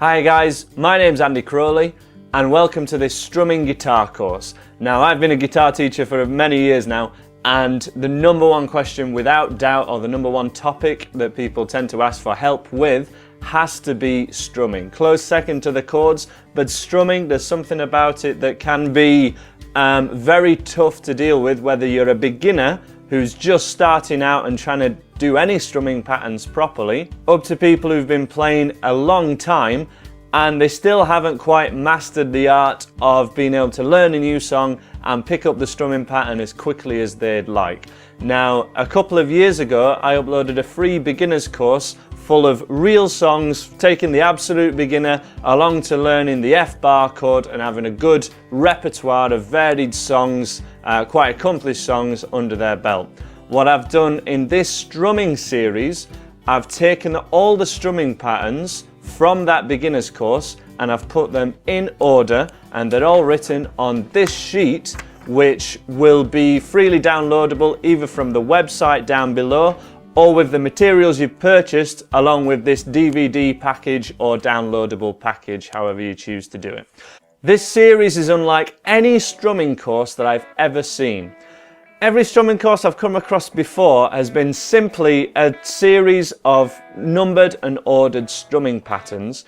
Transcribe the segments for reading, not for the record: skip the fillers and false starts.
Hi guys, my name's Andy Crowley and welcome to this strumming guitar course. Now I've been a guitar teacher for many years now, and the number one question without doubt, or the number one topic that people tend to ask for help with, has to be strumming. Close second to the chords, but strumming, there's something about it that can be very tough to deal with, whether you're a beginner who's just starting out and trying to do any strumming patterns properly, up to people who've been playing a long time and they still haven't quite mastered the art of being able to learn a new song and pick up the strumming pattern as quickly as they'd like. Now, a couple of years ago, I uploaded a free beginner's course full of real songs, taking the absolute beginner along to learning the F bar chord and having a good repertoire of varied songs, quite accomplished songs under their belt. What I've done in this strumming series, I've taken all the strumming patterns from that beginner's course and I've put them in order, and they're all written on this sheet, which will be freely downloadable either from the website down below or with the materials you've purchased along with this DVD package or downloadable package, however you choose to do it. This series is unlike any strumming course that I've ever seen. Every strumming course I've come across before has been simply a series of numbered and ordered strumming patterns,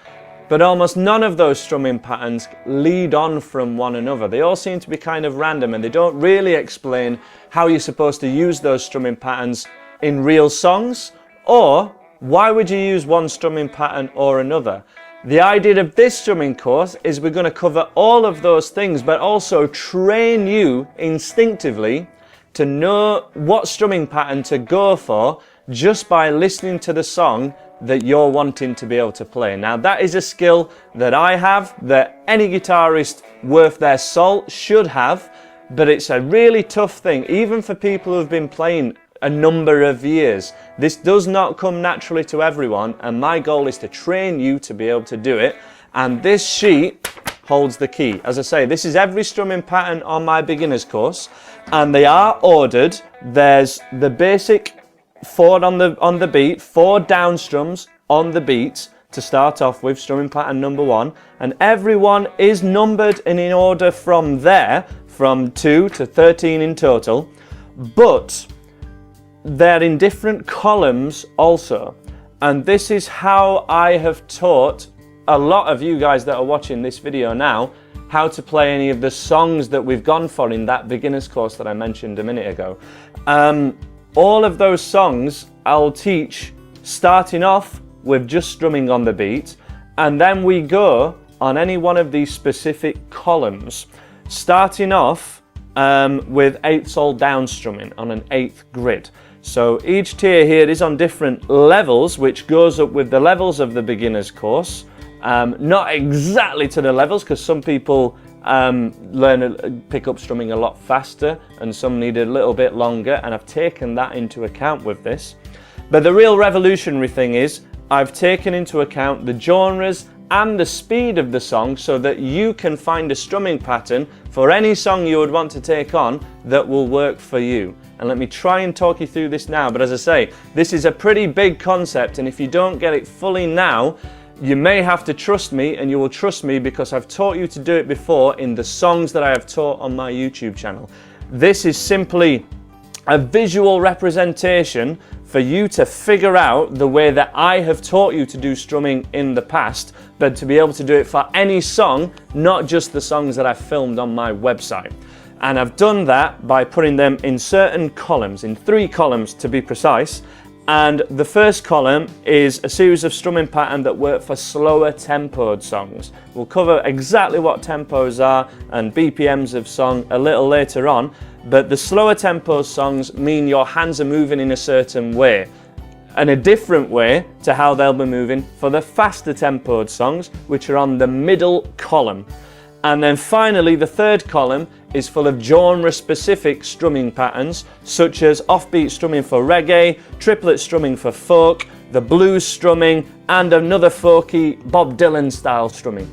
but almost none of those strumming patterns lead on from one another. They all seem to be kind of random and they don't really explain how you're supposed to use those strumming patterns in real songs, or why would you use one strumming pattern or another. The idea of this strumming course is we're going to cover all of those things, but also train you instinctively to know what strumming pattern to go for just by listening to the song that you're wanting to be able to play. Now that is a skill that I have, that any guitarist worth their salt should have, but it's a really tough thing, even for people who've been playing a number of years. This does not come naturally to everyone, and my goal is to train you to be able to do it, and this sheet holds the key. As I say, this is every strumming pattern on my beginner's course, and they are ordered. There's the basic 4 on the beat, 4 down strums on the beat to start off with, strumming pattern number 1, and everyone is numbered and in order from there, from 2 to 13 in total, but they're in different columns also. And this is how I have taught a lot of you guys that are watching this video now how to play any of the songs that we've gone for in that beginner's course that I mentioned a minute ago. All of those songs I'll teach starting off with just strumming on the beat, and then we go on any one of these specific columns, starting off with 8th all down strumming on an 8th grid. So each tier here is on different levels, which goes up with the levels of the beginner's course. Not exactly to the levels, because some people pick up strumming a lot faster and some need a little bit longer, and I've taken that into account with this. But the real revolutionary thing is I've taken into account the genres and the speed of the song so that you can find a strumming pattern for any song you would want to take on that will work for you. And let me try and talk you through this now, but as I say, this is a pretty big concept, and if you don't get it fully now, you may have to trust me, and you will trust me because I've taught you to do it before in the songs that I have taught on my YouTube channel. This is simply a visual representation for you to figure out the way that I have taught you to do strumming in the past, but to be able to do it for any song, not just the songs that I've filmed on my website. And I've done that by putting them in certain columns, in 3 columns to be precise. And the first column is a series of strumming patterns that work for slower tempoed songs. We'll cover exactly what tempos are and BPMs of song a little later on, but the slower tempo songs mean your hands are moving in a certain way, and a different way to how they'll be moving for the faster tempoed songs, which are on the middle column. And then finally, the third column is full of genre-specific strumming patterns, such as offbeat strumming for reggae, triplet strumming for folk, the blues strumming, and another folky Bob Dylan style strumming.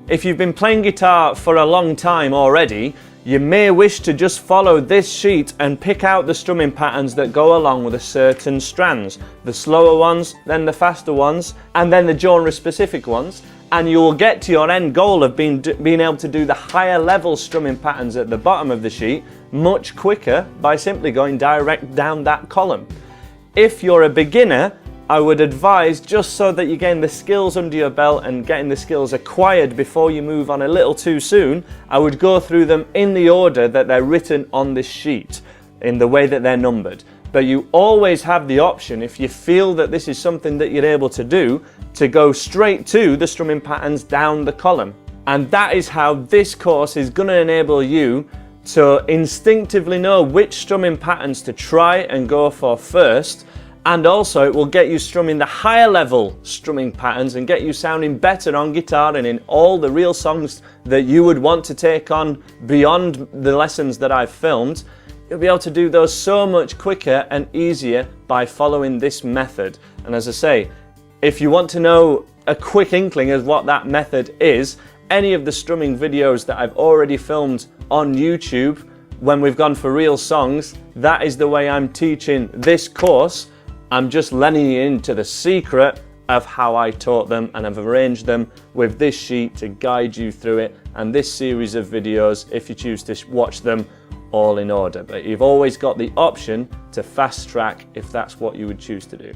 If you've been playing guitar for a long time already, You may wish to just follow this sheet and pick out the strumming patterns that go along with a certain strands. The slower ones, then the faster ones, and then the genre specific ones. And you will get to your end goal of being able to do the higher level strumming patterns at the bottom of the sheet much quicker by simply going direct down that column. If you're a beginner, I would advise, just so that you gain the skills under your belt and getting the skills acquired before you move on a little too soon, I would go through them in the order that they're written on this sheet, in the way that they're numbered. But you always have the option, if you feel that this is something that you're able to do, to go straight to the strumming patterns down the column. And that is how this course is going to enable you to instinctively know which strumming patterns to try and go for first. And also it will get you strumming the higher level strumming patterns and get you sounding better on guitar and in all the real songs that you would want to take on beyond the lessons that I've filmed. You'll be able to do those so much quicker and easier by following this method. And as I say, if you want to know a quick inkling of what that method is, any of the strumming videos that I've already filmed on YouTube when we've gone for real songs, that is the way I'm teaching this course. I'm just letting you into the secret of how I taught them, and I've arranged them with this sheet to guide you through it, and this series of videos if you choose to watch them all in order. But you've always got the option to fast track if that's what you would choose to do.